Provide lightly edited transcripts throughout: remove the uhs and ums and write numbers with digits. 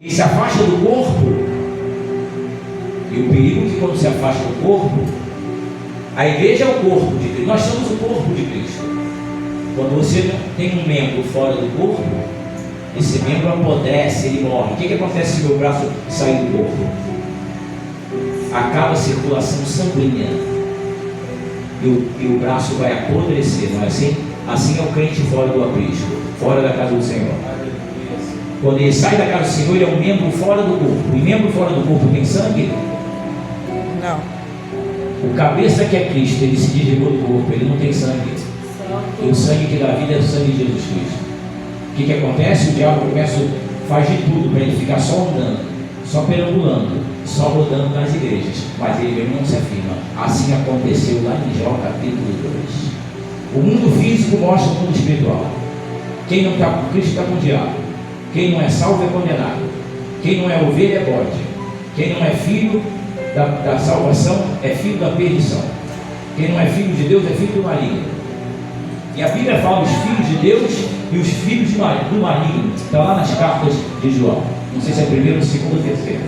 E se afasta do corpo. E o perigo é que quando se afasta do corpo, a igreja é o corpo de Cristo. Nós somos o corpo de Cristo. Quando você tem um membro fora do corpo, esse membro apodrece, ele morre. O que acontece se o meu braço sair do corpo? Acaba a circulação sanguínea. E o braço vai apodrecer, não é assim? Assim é o crente fora do aprisco, fora da casa do Senhor. Quando ele sai da casa do Senhor, ele é um membro fora do corpo. E membro fora do corpo tem sangue? Não. O cabeça que é Cristo, ele se desligou do corpo, ele não tem sangue. E o sangue que dá vida é o sangue de Jesus Cristo. O que acontece? O diabo começa a fazer de tudo para ele ficar só andando, só perambulando, só rodando nas igrejas, mas ele mesmo não se afirma. Assim aconteceu lá em Jó capítulo 2. O mundo físico mostra o mundo espiritual. Quem não está com Cristo está com o diabo. Quem não é salvo é condenado. Quem não é ovelha é bode. Quem não é filho da salvação é filho da perdição. Quem não é filho de Deus é filho do maligno. E a Bíblia fala os filhos de Deus e os filhos do maligno. Está lá nas cartas de João. Não sei se é primeiro, segundo ou terceiro.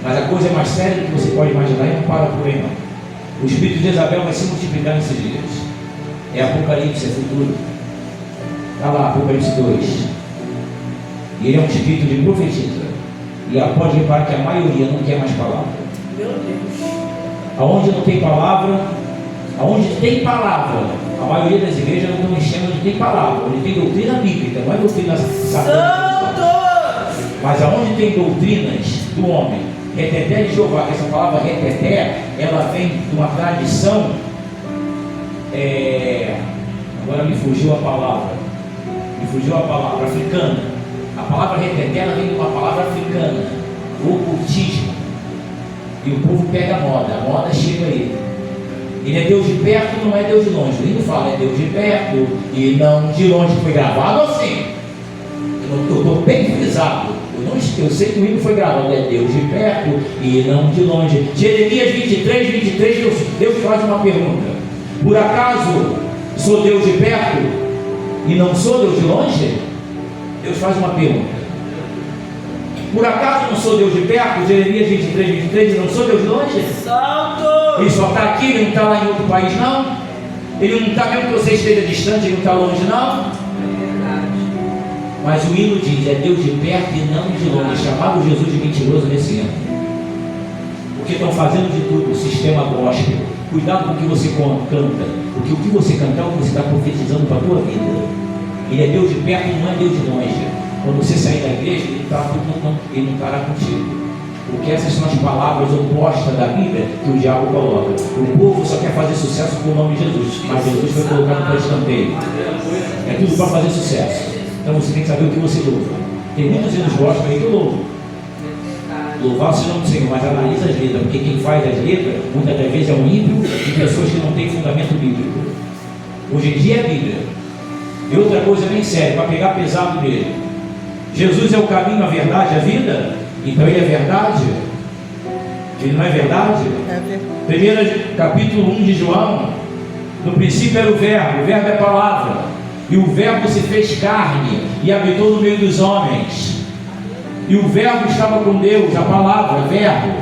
Mas a coisa é mais séria do que você pode imaginar e não para por aí não. O espírito de Jezabel vai se multiplicar nesses dias. É Apocalipse, é futuro. Está lá, Apocalipse 2. E ele é um espírito de profetisa. E pode reparar que a maioria não quer mais palavra. Meu Deus. Aonde não tem palavra, aonde tem palavra, a maioria das igrejas não estão enchendo onde tem palavra, onde tem doutrina bíblica, não é doutrina satânica. Mas aonde tem doutrinas do homem, reteté de Jeová, que essa palavra reteté, ela vem de uma tradição, agora me fugiu a palavra africana. A palavra reteté, ela vem de uma palavra africana, o ocultismo. E o povo pega a moda chega aí. Ele é Deus de perto, não é Deus de longe. O hino fala, é Deus de perto e não de longe. Foi gravado assim. Eu estou bem frisado. Eu sei que o hino foi gravado, é Deus de perto e não de longe. Jeremias 23, Deus faz uma pergunta: por acaso sou Deus de perto e não sou Deus de longe? Deus faz uma pergunta. Por acaso não sou Deus de perto? Jeremias 23, e não sou Deus de longe? Santo! Ele só está aqui, ele não está lá em outro país não? Ele não está, mesmo que você esteja distante, ele não está longe não? Mas o hino diz, é Deus de perto e não de longe. Chamaram Jesus de mentiroso nesse hino. Porque estão fazendo de tudo, o sistema gospel. Cuidado com o que você canta, porque o que você cantar é o que você está profetizando para a tua vida. Ele é Deus de perto e não é Deus de longe. Quando você sair da igreja, ele não estará contigo. Porque essas são as palavras opostas da Bíblia que o diabo coloca. O povo só quer fazer sucesso com o nome de Jesus, mas Jesus foi colocado para escanteio. É tudo para fazer sucesso. Então você tem que saber o que você louva. Tem muitos hinos gospel aí que eu louvo. Louvar o nome do Senhor, mas analisa as letras, porque quem faz as letras, muitas das vezes é um ímpio de pessoas que não têm fundamento bíblico. Hoje em dia é Bíblia. E outra coisa bem séria, para pegar pesado nele. Jesus é o caminho, a verdade, a vida. Então ele é verdade? Ele não é verdade? Primeiro capítulo 1 de João. No princípio era o verbo é a palavra. E o verbo se fez carne e habitou no meio dos homens. E o verbo estava com Deus, a palavra, verbo.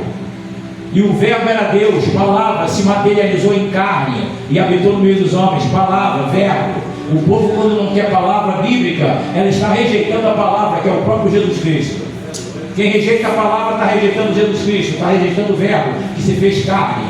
E o verbo era Deus, palavra, se materializou em carne e habitou no meio dos homens, palavra, verbo. O povo, quando não quer palavra bíblica, ela está rejeitando a palavra, que é o próprio Jesus Cristo. Quem rejeita a palavra está rejeitando Jesus Cristo, está rejeitando o verbo que se fez carne.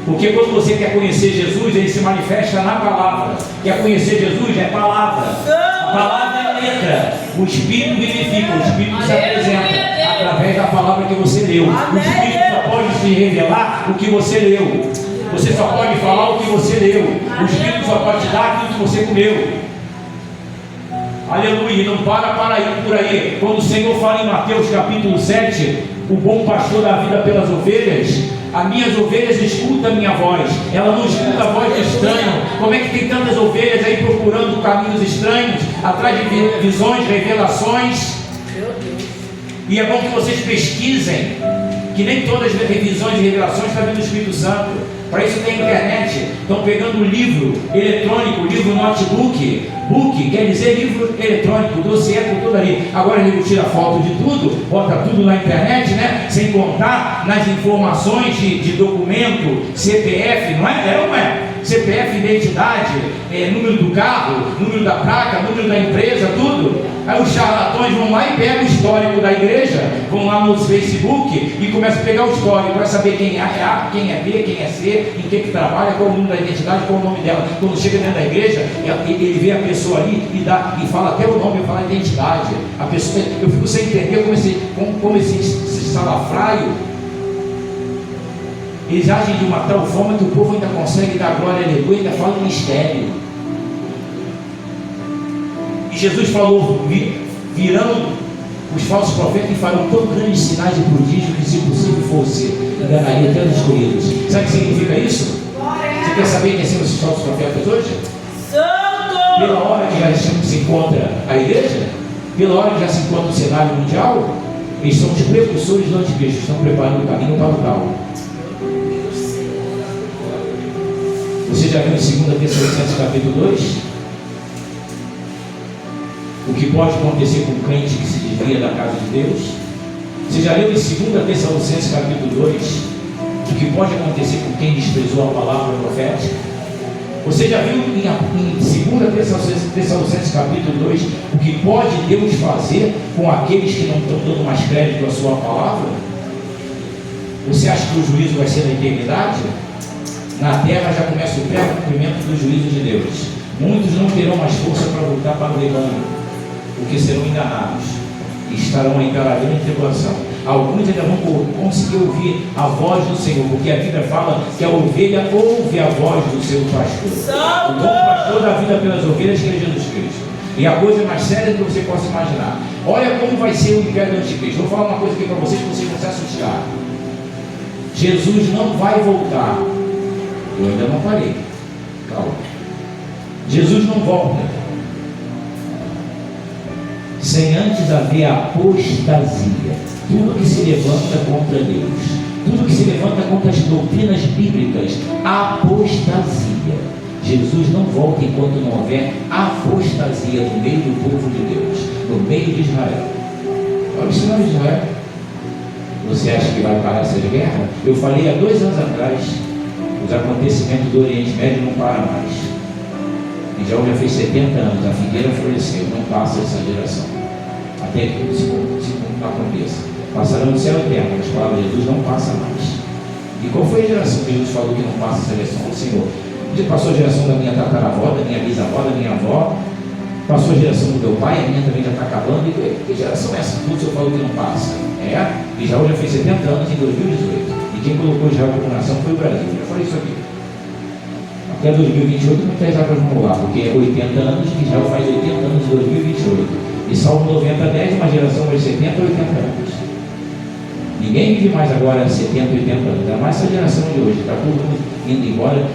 Porque quando você quer conhecer Jesus, ele se manifesta na palavra. Quer conhecer Jesus? É palavra. A palavra é letra. O Espírito vivifica, o Espírito se apresenta através da palavra que você leu. O Espírito só pode se revelar o que você leu. Você só pode falar o que você leu. O Espírito só pode te dar aquilo que você comeu. Aleluia, não para ir por aí. Quando o Senhor fala em Mateus capítulo 7, o bom pastor dá vida pelas ovelhas. As minhas ovelhas escutam a minha voz. Ela não escuta a voz de estranho. Como é que tem tantas ovelhas aí procurando caminhos estranhos, atrás de visões, revelações? E é bom que vocês pesquisem que nem todas as revisões e revelações estão vindo do Espírito Santo. Para isso tem internet. Estão pegando o livro eletrônico, livro notebook. Book quer dizer livro eletrônico, dossiê com tudo ali. Agora ele tira foto de tudo, bota tudo na internet, né? Sem contar nas informações de documento, CPF, não é? É ou não é? CPF, identidade, número do carro, número da placa, número da empresa, tudo. Aí os charlatões vão lá e pegam o histórico da igreja, vão lá no Facebook e começam a pegar o histórico para saber quem é A, quem é B, quem é C, em que trabalha, qual o número da identidade, qual o nome dela. Quando chega dentro da igreja, ele vê a pessoa ali e fala até o nome, fala a identidade. A pessoa, eu fico sem entender como esse salafraio. Eles agem de uma tal forma que o povo ainda consegue dar glória, aleluia, ainda fala em mistério. E Jesus falou: virão os falsos profetas e farão tão grandes sinais e prodígios que, se possível fosse, enganaria até os escolhidos. Sabe o que significa isso? Você quer saber quem são esses falsos profetas hoje? Santo! Pela hora que já se encontra a igreja, pela hora que já se encontra o cenário mundial, eles são os precursores do anticristo, estão preparando o caminho para o tal. Você já viu em 2 Tessalonicenses capítulo 2? O que pode acontecer com um crente que se desvia da casa de Deus? Você já leu em 2 Tessalonicenses capítulo 2 o que pode acontecer com quem desprezou a palavra profética? Você já viu em 2 Tessalonicenses capítulo 2 o que pode Deus fazer com aqueles que não estão dando mais crédito à sua palavra? Você acha que o juízo vai ser na eternidade? Na terra já começa o pré-cumprimento do juízo de Deus. Muitos não terão mais força para voltar para o rebanho, porque serão enganados e estarão em grande tribulação. Alguns ainda vão conseguir ouvir a voz do Senhor, porque a Bíblia fala que a ovelha ouve a voz do seu pastor. O bom pastor dá vida pelas ovelhas, que é Jesus Cristo. E a coisa mais séria que você possa imaginar. Olha como vai ser o império do anticristo. Vou falar uma coisa aqui para vocês vão se assustar. Jesus não vai voltar. Eu ainda não parei. Calma. Jesus não volta sem antes haver apostasia. Tudo que se levanta contra Deus, tudo que se levanta contra as doutrinas bíblicas, apostasia. Jesus não volta enquanto não houver apostasia no meio do povo de Deus, no meio de Israel. Olha o cenário de Israel. Você acha que vai parar essa guerra? Eu falei há 2 anos atrás. Os acontecimentos do Oriente Médio não param mais. Israel já fez 70 anos, a figueira floresceu, não passa essa geração. Até que tudo se aconteça. Passarão no céu e terra, mas a palavra de Jesus não passa mais. E qual foi a geração que Jesus falou que não passa essa geração? O Senhor. Passou a geração da minha tataravó, da minha bisavó, da minha avó. Passou a geração do meu pai, a minha também já está acabando. E que geração é essa? Tudo o Senhor falou que não passa. Israel já fez 70 anos em 2018. Quem colocou Israel como nação foi o Brasil. Eu já falei isso aqui. Até 2028 muitas águas vão rolar, porque é 80 anos, que Israel faz 80 anos em 2028. E Salmo 90, 10, uma geração de 70 a 80 anos. Ninguém vive mais agora 70, 80 anos. Ainda mais essa geração de hoje. Está todo mundo indo embora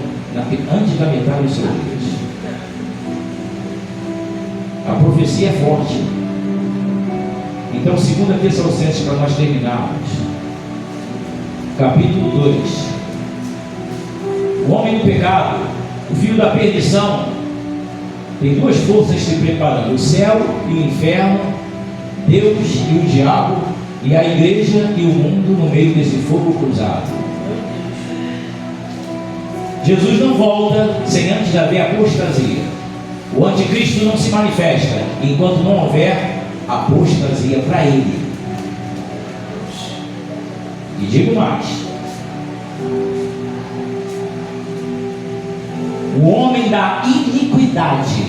antes da metade dos seus dias. A profecia é forte. Então, 2 Tessalonicenses, para nós terminarmos. Capítulo 2. O homem do pecado, o filho da perdição, tem 2 forças se preparando: o céu e o inferno, Deus e o diabo, e a igreja e o mundo no meio desse fogo cruzado. Jesus não volta sem antes haver apostasia. O anticristo não se manifesta enquanto não houver apostasia para ele. E digo mais: o homem da iniquidade,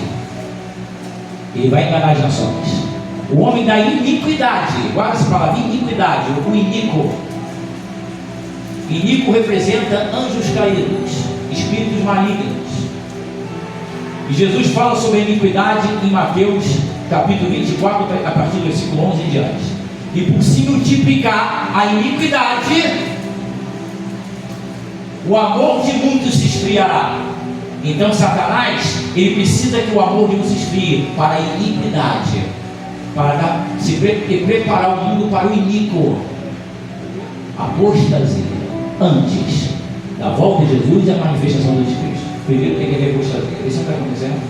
ele vai enganar as nações. O homem da iniquidade, guarda essa palavra, iniquidade, o iníquo. Iníquo representa anjos caídos, espíritos malignos. E Jesus fala sobre a iniquidade em Mateus capítulo 24, a partir do versículo 11 em diante. E por se multiplicar a iniquidade, o amor de muitos se esfriará. Então Satanás, ele precisa que o amor de muitos se esfrie para a iniquidade, para se preparar o mundo para o iníquo. Apostasia. Antes da volta de Jesus e a manifestação do Anticristo. Primeiro tem que haver apostasia. Isso não está acontecendo.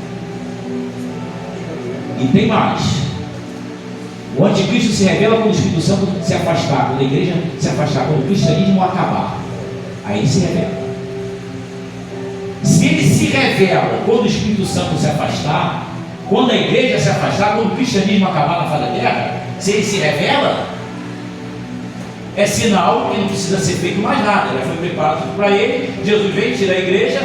E tem mais. O Anticristo se revela quando o Espírito Santo se afastar, quando a igreja se afastar, quando o cristianismo acabar. Aí ele se revela. Se ele se revela quando o Espírito Santo se afastar, quando a igreja se afastar, quando o cristianismo acabar na face da terra, se ele se revela, é sinal que não precisa ser feito mais nada. Já foi preparado tudo para ele. Jesus veio, tira a igreja,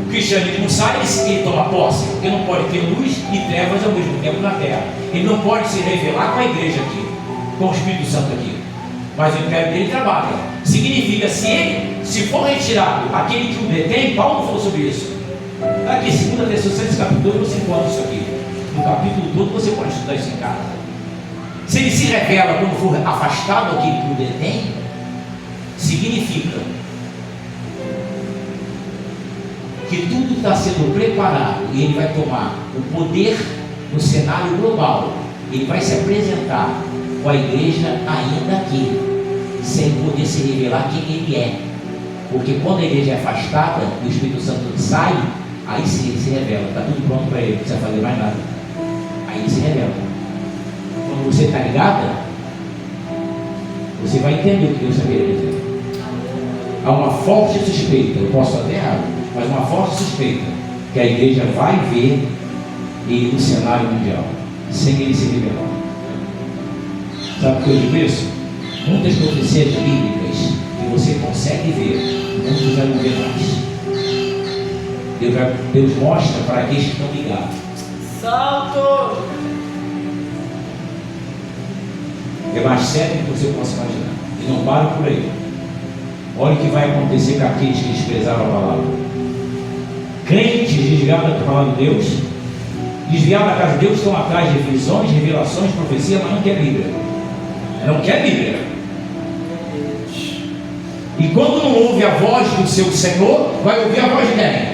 o cristianismo sai e ele toma posse, porque não pode ter luz e trevas ao mesmo tempo na terra. Ele não pode se revelar com a igreja aqui, com o Espírito Santo aqui, mas o império dele trabalha. Significa, se for retirado aquele que o detém, Paulo falou sobre isso. Aqui, 2 Tessalonicenses capítulo 2, você encontra isso aqui. No capítulo todo você pode estudar isso em casa. Se ele se revela quando for afastado aquele que o detém, significa que tudo está sendo preparado e ele vai tomar o poder no cenário global. Ele vai se apresentar com a igreja ainda aqui, sem poder se revelar quem ele é. Porque quando a igreja é afastada e o Espírito Santo sai, aí sim ele se revela. Está tudo pronto para ele, não precisa fazer mais nada. Aí ele se revela. Quando você está ligada, você vai entender o que Deus está querendo dizer. Há uma forte suspeita, eu posso até errar, mas uma forte suspeita que a igreja vai ver ele no cenário mundial, sem ele se revelar. Sabe o que eu digo isso? Muitas profecias bíblicas que você consegue ver, muitos já não vê mais. Deus mostra para aqueles que estão ligados. Salto! É mais sério do que você possa imaginar. E não para por aí. Olha o que vai acontecer com aqueles que desprezaram a palavra. Crentes desviados da palavra de Deus, desviados da casa de Deus, estão atrás de visões, revelações, profecia, mas não quer Bíblia. Não quer Bíblia. E quando não ouve a voz do seu Senhor, vai ouvir a voz de quem?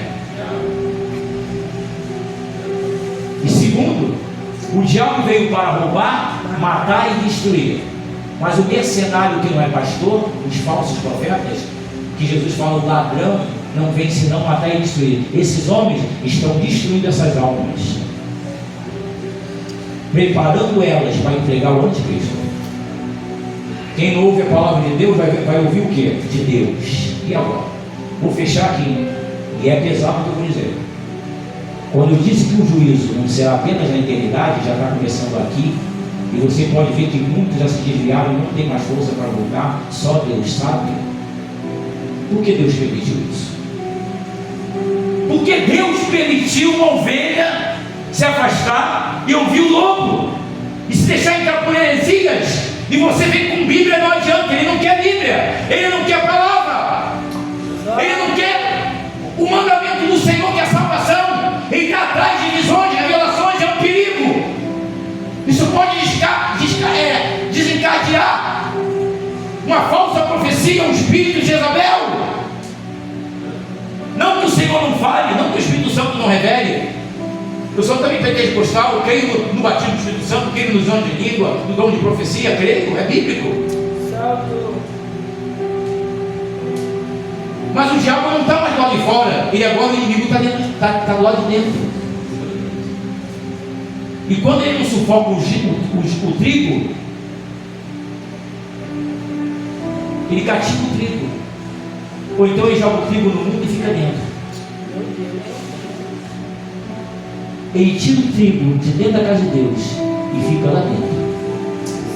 E segundo, o diabo veio para roubar, matar e destruir. Mas o mercenário que não é pastor, os falsos profetas, que Jesus fala, o ladrão não vem senão matar e destruir. Esses homens estão destruindo essas almas, preparando elas para entregar o anticristo. Quem não ouve a palavra de Deus vai ouvir o que? De Deus. E agora? Vou fechar aqui. E é pesado o que eu vou dizer. Quando eu disse que o juízo não será apenas na eternidade, já está começando aqui, e você pode ver que muitos já se desviaram e não tem mais força para voltar, só Deus sabe. Por que Deus permitiu isso? Porque Deus permitiu uma ovelha se afastar e ouvir o lobo, e se deixar entrar por heresias, e você vem com Bíblia, não adianta. Ele não quer Bíblia, ele não quer palavra, ele não quer o mandamento do Senhor, que é a salvação. Ele está atrás de visões, revelações, é um perigo. Isso pode desencadear uma falsa profecia, um espírito de Jezabel. Não que o Senhor não fale, não que o Espírito Santo não revele. Eu sou também pentecostal, eu creio no batismo do Espírito Santo, creio nos dons de língua, no dom de profecia, creio, é bíblico. Mas o diabo não está mais do lado de fora, ele agora, o inimigo está do lado de dentro. E quando ele não sufoca o trigo, ele cativa o trigo. Ou então ele joga o trigo no mundo e fica dentro. Ele tira o trigo de dentro da casa de Deus e fica lá dentro.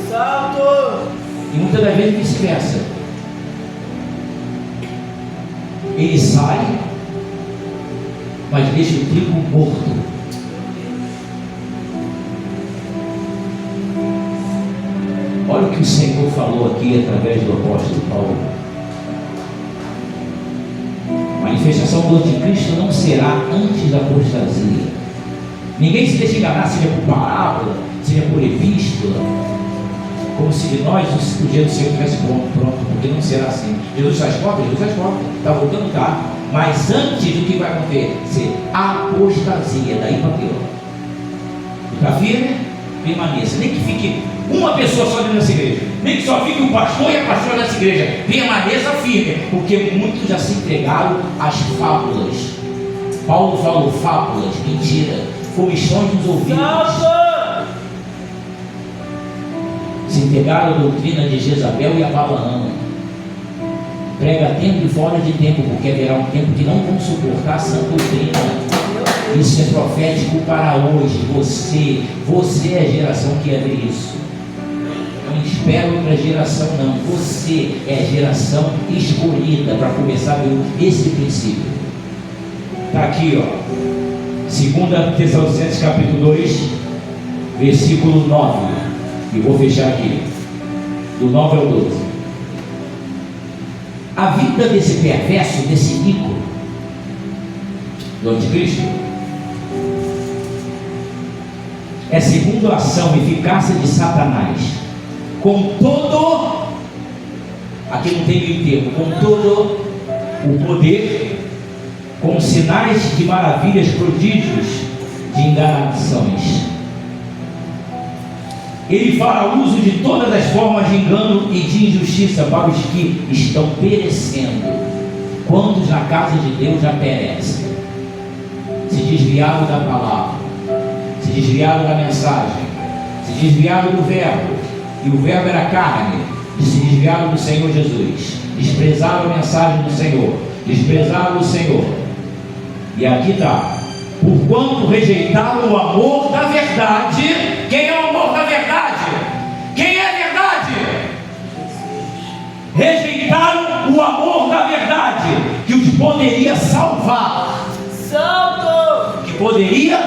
Salto! E muitas das vezes vice-versa. Ele sai, mas deixa o trigo morto. Olha o que o Senhor falou aqui através do apóstolo Paulo. A manifestação do anticristo não será antes da apostasia. Ninguém se deixa enganar, seja por parábola, seja por epístola, como se nós o dia do Senhor estivesse pronto, porque não será assim. Jesus faz porta, está voltando cá. Mas antes do que vai acontecer? Apostasia, daí para pior. Está firme? Permaneça, nem que fique uma pessoa só dentro dessa igreja, nem que só fique o pastor e a pastora dessa igreja, permaneça firme, porque muitos já se entregaram às fábulas. Paulo falou fábulas, mentira, comichões nos ouvidos. Salto! Se entregaram à doutrina de Jezabel e a Balaão. Prega a tempo e fora de tempo, porque haverá um tempo que não vão suportar a sã doutrina. Isso é profético para hoje. Você é a geração que ia ver isso. Não espera outra geração, não. Você é a geração escolhida para começar a ver esse princípio. Está aqui, ó. 2 Tessalonicenses capítulo 2, versículo 9. E vou fechar aqui. Do 9 ao 12. A vida desse perverso, desse ícone, do anticristo, é segundo a ação e eficácia de Satanás, com todo, aqui não tem meio termo, com todo o poder, com sinais de maravilhas, prodígios, de enganações. Ele fará uso de todas as formas de engano e de injustiça para os que estão perecendo. Quantos na casa de Deus já perecem? Se desviaram da palavra, se desviaram da mensagem, se desviaram do verbo, e o verbo era carne, e se desviaram do Senhor Jesus, desprezaram a mensagem do Senhor, desprezaram o Senhor. E aqui está: porquanto rejeitaram o amor da verdade. Quem é o amor da verdade? Quem é a verdade? Rejeitaram o amor da verdade, que os poderia salvar. Salto! Que poderia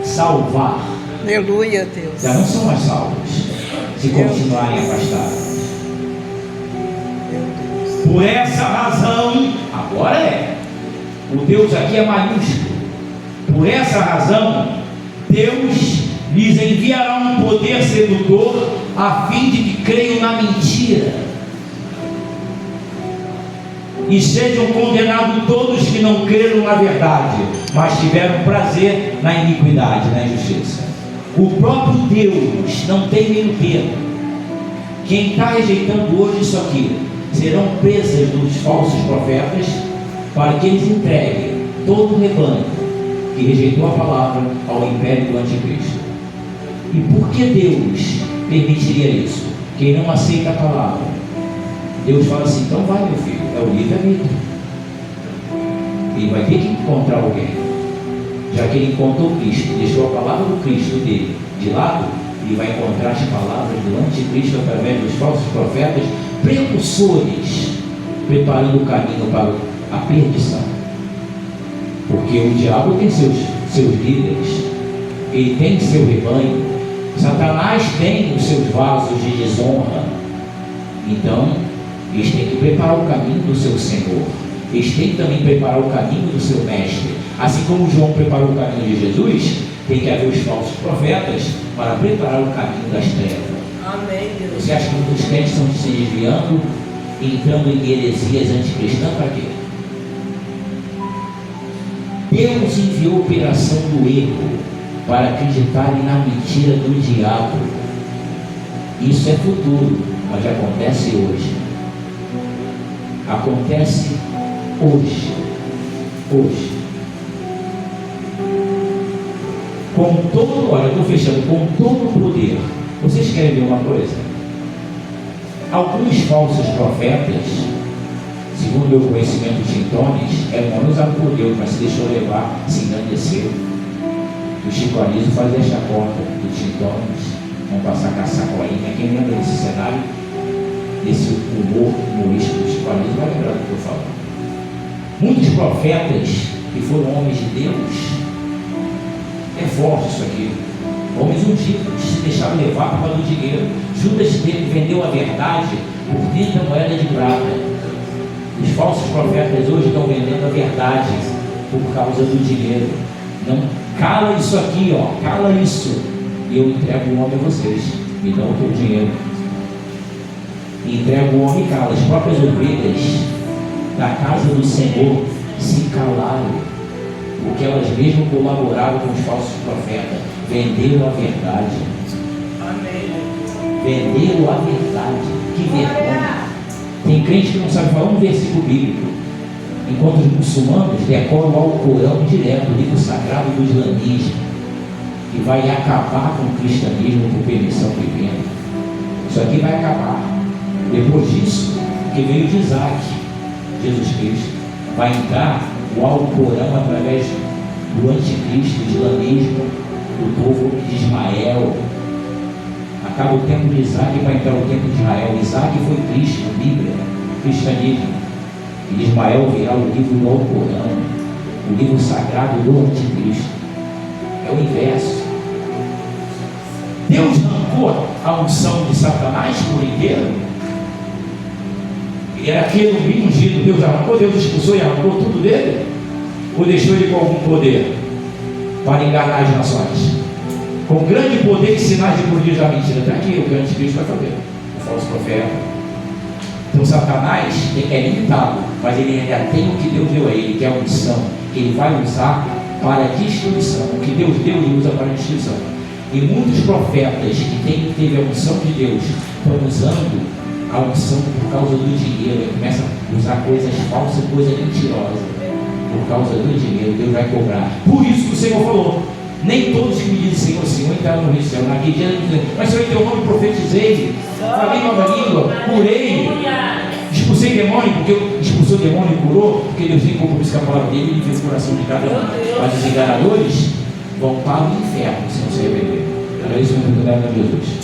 salvar. Aleluia, Deus. Já não são mais salvos se continuarem afastados. Por essa razão, agora o Deus aqui é maiúsculo. Por essa razão, Deus lhes enviará um poder sedutor, a fim de que creiam na mentira e sejam condenados todos que não creram na verdade, mas tiveram prazer na iniquidade, na injustiça. O próprio Deus não tem meio termo. Quem está rejeitando hoje isso aqui serão presas dos falsos profetas, para que eles entreguem todo o rebanho que rejeitou a palavra ao império do anticristo. E por que Deus permitiria isso? Quem não aceita a palavra, Deus fala assim: então vai, meu filho, é o livre-arbítrio. Ele vai ter que encontrar alguém. Já que ele encontrou Cristo, deixou a palavra do Cristo dele de lado, ele vai encontrar as palavras do anticristo através dos falsos profetas, precursores, preparando o caminho para a perdição. Porque o diabo tem seus líderes, ele tem seu rebanho. Satanás tem os seus vasos de desonra. Então eles têm que preparar o caminho do seu Senhor. Eles têm que também preparar o caminho do seu mestre. Assim como João preparou o caminho de Jesus, tem que haver os falsos profetas para preparar o caminho das trevas. Amém, Deus. Você acha que muitos crentes estão se desviando, entrando em heresias anticristãs para quê? Deus enviou a operação do erro para acreditarem na mentira do diabo. Isso é futuro, mas acontece hoje. Acontece hoje. Hoje. Com todo, olha, eu estou fechando, com todo o poder. Vocês querem ver uma coisa? Alguns falsos profetas, segundo o meu conhecimento de Tintones, é um homem usado por Deus, mas se deixou levar, se engrandeceu. O Chico Anísio fazia esta porta do Tintones, vamos passar com a sacolinha. Quem lembra desse cenário, desse humor humorístico do Chico Anísio, vai lembrar do que eu falo. Muitos profetas que foram homens de Deus, é forte isso aqui, homens ungidos, se deixaram levar por causa do dinheiro. Judas vendeu a verdade por 30 moedas de prata. Os falsos profetas hoje estão vendendo a verdade por causa do dinheiro. Não, cala isso aqui, cala isso, e eu entrego o homem a vocês. Me dão o teu dinheiro. Entrego o homem e cala. As próprias ovelhas da casa do Senhor se calaram, porque elas mesmas colaboraram com os falsos profetas, venderam a verdade. Amém. Venderam a verdade. Que vergonha. Tem crente que não sabe falar um versículo bíblico, enquanto os muçulmanos decoram o Alcorão direto, o livro sagrado do islamismo, que vai acabar com o cristianismo por permissão divina. Isso aqui vai acabar. Depois disso, que veio de Isaac, Jesus Cristo, vai entrar o Alcorão através do anticristo, do islamismo, do povo de Ismael. Acaba o tempo de Isaac e vai entrar o tempo de Israel. Isaac foi Cristo, Bíblia, cristianismo. E de Ismael virá o livro do Alcorão, o livro sagrado do anticristo. É o inverso. Deus arrancou a unção de Satanás por inteiro. Era aquele ungido, Deus arrancou, Deus expulsou e arrancou tudo dele? Ou deixou ele com algum poder para enganar as nações? Com grande poder e sinais de prodígio da mentira. Está aqui o que o anticristo vai fazer, o falso profeta. Então Satanás é limitado, mas ele ainda tem o que Deus deu a ele, que é a unção, que ele vai usar para a destruição. O que Deus deu, ele usa para a destruição. E muitos profetas que teve a unção de Deus estão usando a unção por causa do dinheiro. Ele começa a usar coisas falsas, coisas mentirosas. Por causa do dinheiro, Deus vai cobrar. Por isso que o Senhor falou: nem todos que me dizem Senhor, Senhor entraram no reino do céu. Naquele dia, mas Senhor, em teu nome profetizei, falei nova língua, curei, expulsei demônio, porque eu expulsou demônio e curou, porque Deus tem compromisso com a palavra dele, ele fez o coração de cada um. Mas os enganadores vão para o inferno se não se arrepender. Era isso que eu me a Jesus.